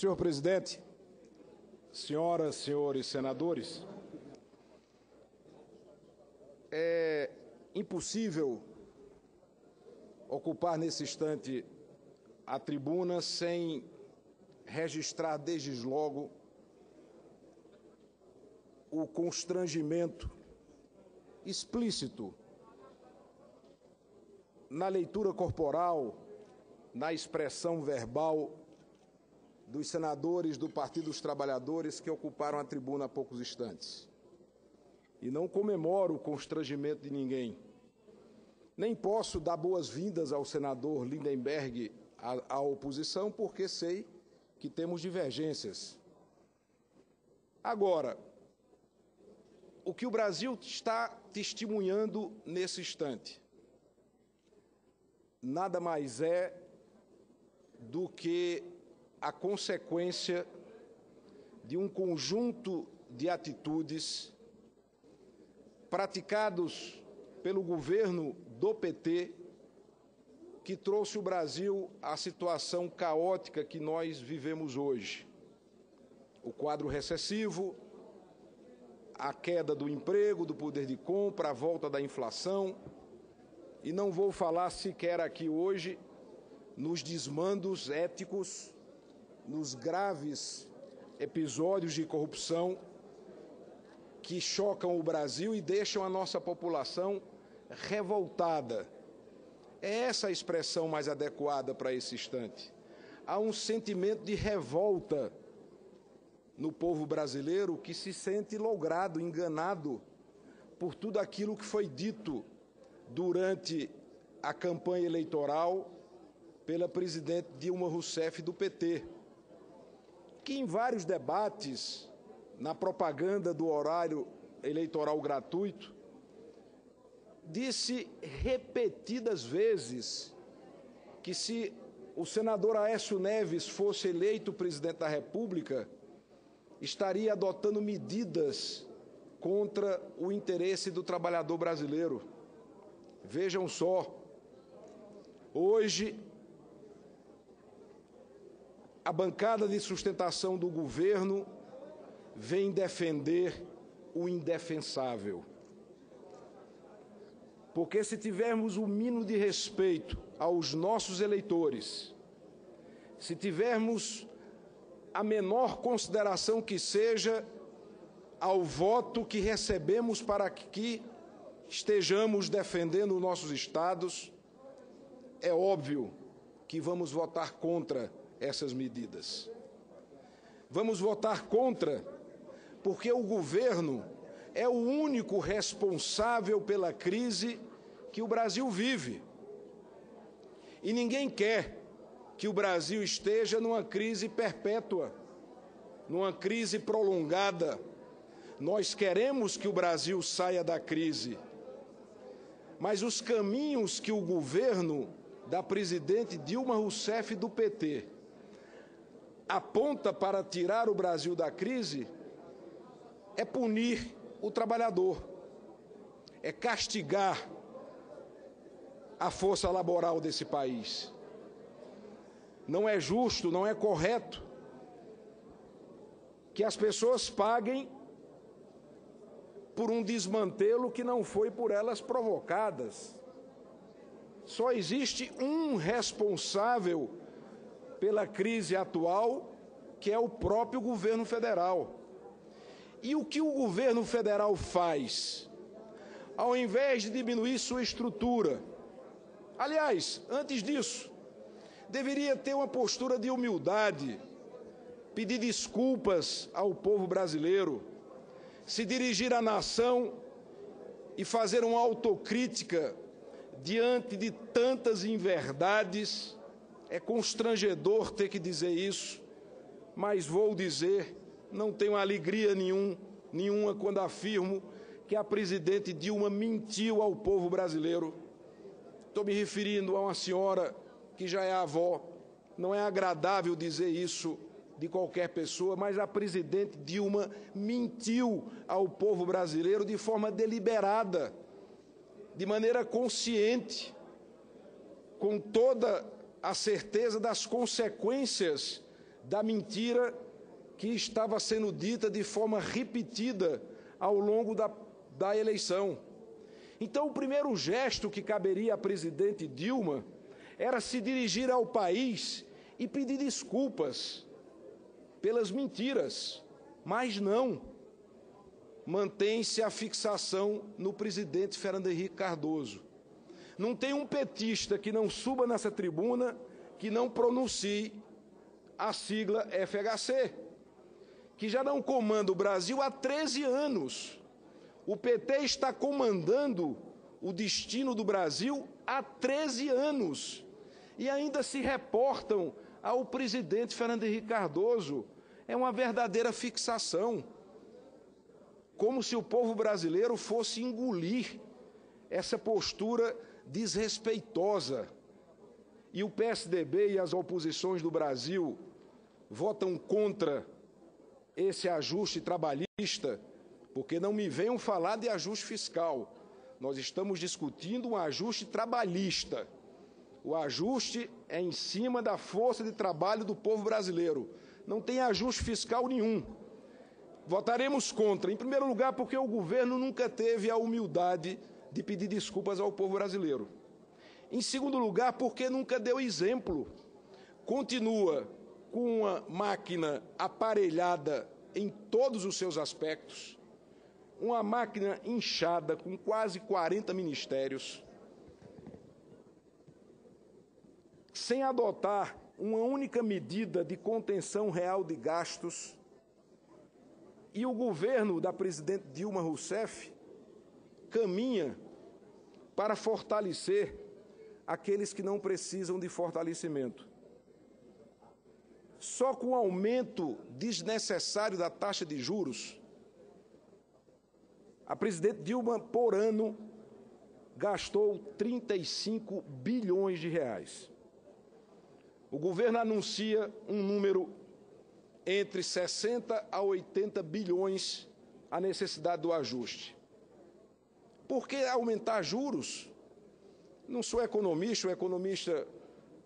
Senhor presidente, senhoras, senhores senadores, é impossível ocupar nesse instante a tribuna sem registrar desde logo o constrangimento explícito na leitura corporal, na expressão verbal dos senadores do Partido dos Trabalhadores que ocuparam a tribuna há poucos instantes. E não comemoro o constrangimento de ninguém. Nem posso dar boas-vindas ao senador Lindenberg à oposição, porque sei que temos divergências. Agora, o que o Brasil está testemunhando nesse instante nada mais é do que a consequência de um conjunto de atitudes praticados pelo governo do PT que trouxe o Brasil à situação caótica que nós vivemos hoje. O quadro recessivo, a queda do emprego, do poder de compra, a volta da inflação, e não vou falar sequer aqui hoje nos desmandos éticos, nos graves episódios de corrupção que chocam o Brasil e deixam a nossa população revoltada. É essa a expressão mais adequada para esse instante. Há um sentimento de revolta no povo brasileiro que se sente logrado, enganado por tudo aquilo que foi dito durante a campanha eleitoral pela presidente Dilma Rousseff do PT, que em vários debates, na propaganda do horário eleitoral gratuito, disse repetidas vezes que se o senador Aécio Neves fosse eleito presidente da República, estaria adotando medidas contra o interesse do trabalhador brasileiro. Vejam só, hoje a bancada de sustentação do governo vem defender o indefensável. Porque se tivermos o mínimo de respeito aos nossos eleitores, se tivermos a menor consideração que seja ao voto que recebemos para que estejamos defendendo os nossos estados, é óbvio que vamos votar contra essas medidas. Vamos votar contra porque o governo é o único responsável pela crise que o Brasil vive. E ninguém quer que o Brasil esteja numa crise perpétua, numa crise prolongada. Nós queremos que o Brasil saia da crise. Mas os caminhos que o governo da presidente Dilma Rousseff do PT aponta para tirar o Brasil da crise é punir o trabalhador, é castigar a força laboral desse país. Não é justo, não é correto que as pessoas paguem por um desmantelo que não foi por elas provocadas. Só existe um responsável pela crise atual, que é o próprio governo federal. E o que o governo federal faz? Ao invés de diminuir sua estrutura, aliás, antes disso, deveria ter uma postura de humildade, pedir desculpas ao povo brasileiro, se dirigir à nação e fazer uma autocrítica diante de tantas inverdades. É constrangedor ter que dizer isso, mas vou dizer, não tenho alegria nenhuma quando afirmo que a presidente Dilma mentiu ao povo brasileiro. Estou me referindo a uma senhora que já é avó. Não é agradável dizer isso de qualquer pessoa, mas a presidente Dilma mentiu ao povo brasileiro de forma deliberada, de maneira consciente, com toda a certeza das consequências da mentira que estava sendo dita de forma repetida ao longo da eleição. Então, o primeiro gesto que caberia à presidente Dilma era se dirigir ao país e pedir desculpas pelas mentiras, mas não. Mantém-se a fixação no presidente Fernando Henrique Cardoso. Não tem um petista que não suba nessa tribuna que não pronuncie a sigla FHC, que já não comanda o Brasil há 13 anos. O PT está comandando o destino do Brasil há 13 anos e ainda se reportam ao presidente Fernando Henrique Cardoso. É uma verdadeira fixação, como se o povo brasileiro fosse engolir essa postura desrespeitosa. E o PSDB e as oposições do Brasil votam contra esse ajuste trabalhista, porque não me venham falar de ajuste fiscal. Nós estamos discutindo um ajuste trabalhista. O ajuste é em cima da força de trabalho do povo brasileiro. Não tem ajuste fiscal nenhum. Votaremos contra, em primeiro lugar, porque o governo nunca teve a humildade de pedir desculpas ao povo brasileiro. Em segundo lugar, porque nunca deu exemplo. Continua com uma máquina aparelhada em todos os seus aspectos, uma máquina inchada com quase 40 ministérios, sem adotar uma única medida de contenção real de gastos. E o governo da presidente Dilma Rousseff caminha para fortalecer aqueles que não precisam de fortalecimento. Só com o aumento desnecessário da taxa de juros, a presidente Dilma, por ano, gastou 35 bilhões de reais. O governo anuncia um número entre 60 a 80 bilhões a necessidade do ajuste. Por que aumentar juros? Não sou economista, o economista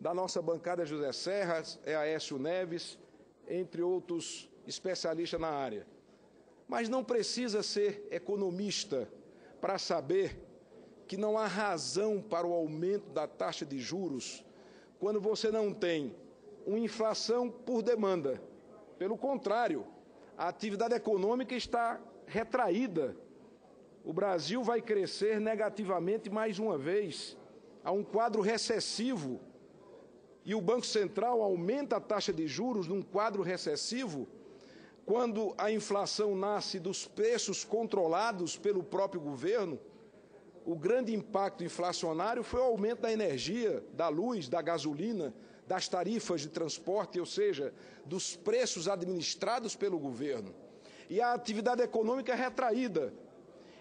da nossa bancada José Serras, é Aécio Neves, entre outros especialistas na área. Mas não precisa ser economista para saber que não há razão para o aumento da taxa de juros quando você não tem uma inflação por demanda. Pelo contrário, a atividade econômica está retraída. O Brasil vai crescer negativamente mais uma vez, a um quadro recessivo. E o Banco Central aumenta a taxa de juros num quadro recessivo, quando a inflação nasce dos preços controlados pelo próprio governo. O grande impacto inflacionário foi o aumento da energia, da luz, da gasolina, das tarifas de transporte, ou seja, dos preços administrados pelo governo. E a atividade econômica é retraída.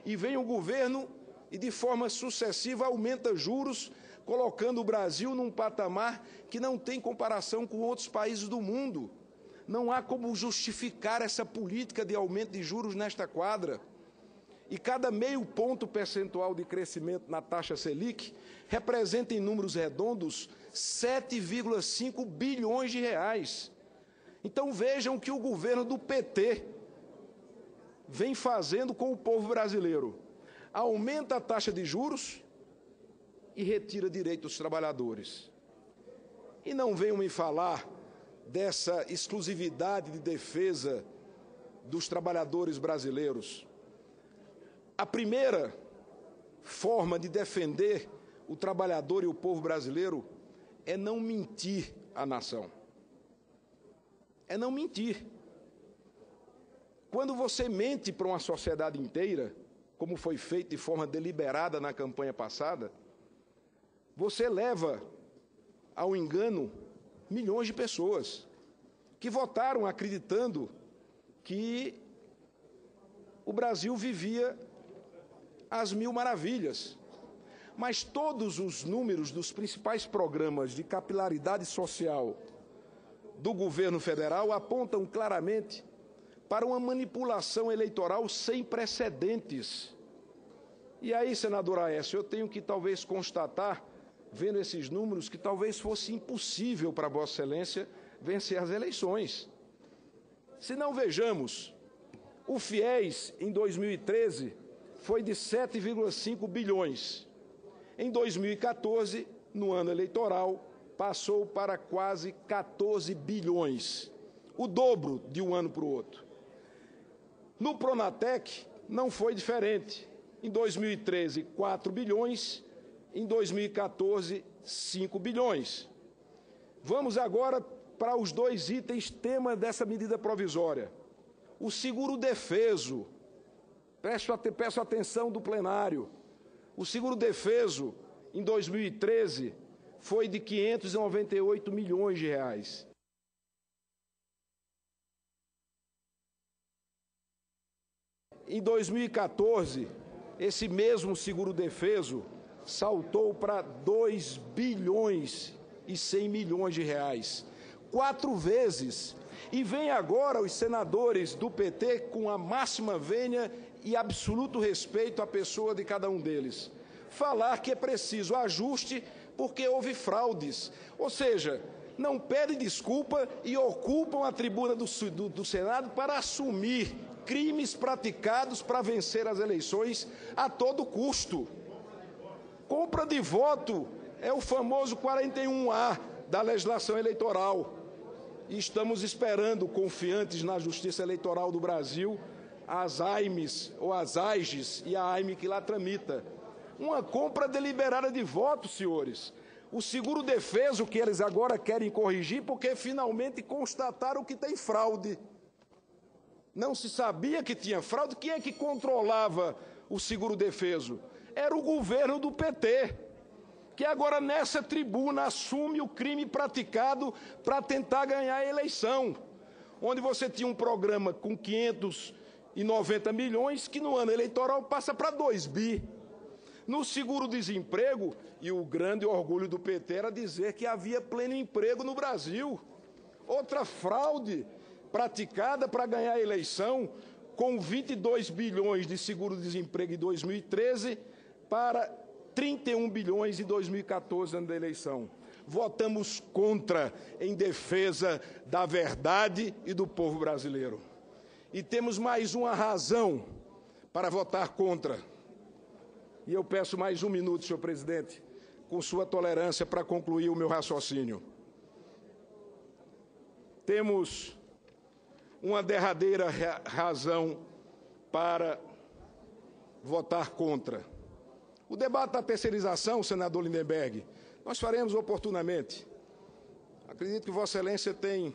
E vem o governo e, de forma sucessiva, aumenta juros, colocando o Brasil num patamar que não tem comparação com outros países do mundo. Não há como justificar essa política de aumento de juros nesta quadra. E cada meio ponto percentual de crescimento na taxa Selic representa, em números redondos, 7,5 bilhões de reais. Então vejam que o governo do PT vem fazendo com o povo brasileiro. Aumenta a taxa de juros e retira direito dos trabalhadores. E não venham me falar dessa exclusividade de defesa dos trabalhadores brasileiros. A primeira forma de defender o trabalhador e o povo brasileiro é não mentir à nação. É não mentir. Quando você mente para uma sociedade inteira, como foi feito de forma deliberada na campanha passada, você leva ao engano milhões de pessoas que votaram acreditando que o Brasil vivia às mil maravilhas. Mas todos os números dos principais programas de capilaridade social do governo federal apontam claramente para uma manipulação eleitoral sem precedentes. E aí, senador Aécio, eu tenho que talvez constatar, vendo esses números, que talvez fosse impossível para Vossa Excelência vencer as eleições. Se não vejamos, o FIES, em 2013, foi de 7,5 bilhões. Em 2014, no ano eleitoral, passou para quase 14 bilhões, o dobro de um ano para o outro. No Pronatec, não foi diferente. Em 2013, 4 bilhões, em 2014, 5 bilhões. Vamos agora para os dois itens tema dessa medida provisória. O seguro-defeso, peço atenção do plenário, o seguro-defeso, em 2013, foi de 598 milhões de reais. Em 2014, esse mesmo seguro-defeso saltou para 2 bilhões e 100 milhões de reais. 4 vezes. E vem agora os senadores do PT com a máxima vênia e absoluto respeito à pessoa de cada um deles. Falar que é preciso ajuste porque houve fraudes. Ou seja, não pedem desculpa e ocupam a tribuna do Senado para assumir crimes praticados para vencer as eleições a todo custo. Compra de voto é o famoso 41A da legislação eleitoral. E estamos esperando, confiantes na Justiça Eleitoral do Brasil, as AIMES, ou as AIGES e a AIME que lá tramita. Uma compra deliberada de votos, senhores. O seguro-defeso que eles agora querem corrigir porque finalmente constataram que tem fraude. Não se sabia que tinha fraude. Quem é que controlava o seguro-defeso? Era o governo do PT, que agora nessa tribuna assume o crime praticado para tentar ganhar a eleição, onde você tinha um programa com 590 milhões, que no ano eleitoral passa para 2 bi. No seguro-desemprego, e o grande orgulho do PT era dizer que havia pleno emprego no Brasil. Outra fraude praticada para ganhar a eleição, com 22 bilhões de seguro-desemprego em 2013 para 31 bilhões em 2014, ano da eleição. Votamos contra, em defesa da verdade e do povo brasileiro. E temos mais uma razão para votar contra. E eu peço mais um minuto, senhor presidente, com sua tolerância para concluir o meu raciocínio. Temos uma derradeira razão para votar contra. O debate da terceirização, senador Lindenberg, nós faremos oportunamente. Acredito que Vossa Excelência tem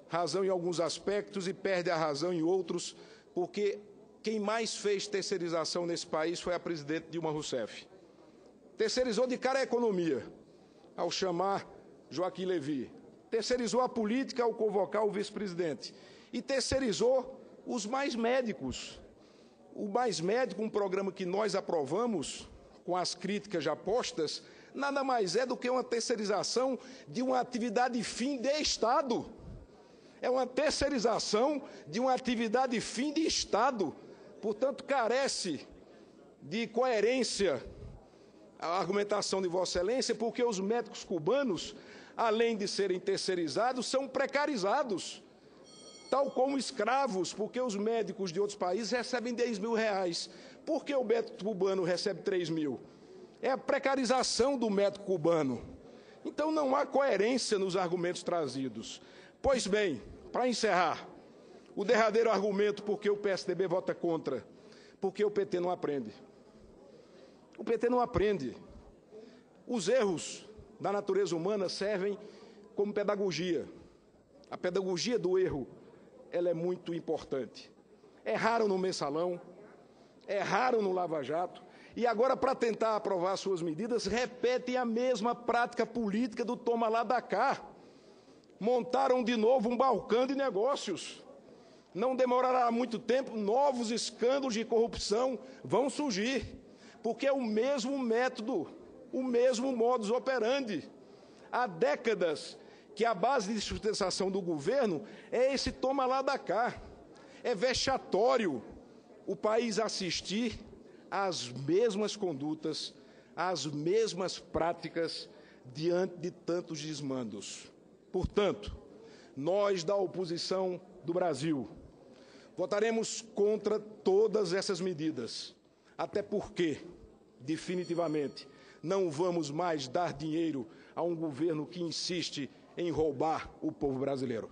razão em alguns aspectos e perde a razão em outros, porque quem mais fez terceirização nesse país foi a presidente Dilma Rousseff. Terceirizou de cara a economia, ao chamar Joaquim Levy. Terceirizou a política ao convocar o vice-presidente. E terceirizou os mais médicos. O Mais Médico, um programa que nós aprovamos, com as críticas já postas, nada mais é do que uma terceirização de uma atividade fim de Estado. É uma terceirização de uma atividade fim de Estado. Portanto, carece de coerência a argumentação de Vossa Excelência, porque os médicos cubanos, além de serem terceirizados, são precarizados, tal como escravos, porque os médicos de outros países recebem 10 mil reais. Por que o médico cubano recebe 3 mil? É a precarização do médico cubano. Então não há coerência nos argumentos trazidos. Pois bem, para encerrar, o derradeiro argumento por que o PSDB vota contra, porque o PT não aprende. O PT não aprende. Os erros da natureza humana servem como pedagogia. A pedagogia do erro, ela é muito importante. Erraram no Mensalão, erraram no Lava Jato, e agora, para tentar aprovar suas medidas, repetem a mesma prática política do toma lá da cá. Montaram de novo um balcão de negócios. Não demorará muito tempo, novos escândalos de corrupção vão surgir, porque é o mesmo método, o mesmo modus operandi. Há décadas que a base de sustentação do governo é esse toma lá da cá. É vexatório o país assistir às mesmas condutas, às mesmas práticas diante de tantos desmandos. Portanto, nós da oposição do Brasil votaremos contra todas essas medidas, até porque, definitivamente, não vamos mais dar dinheiro a um governo que insiste em roubar o povo brasileiro.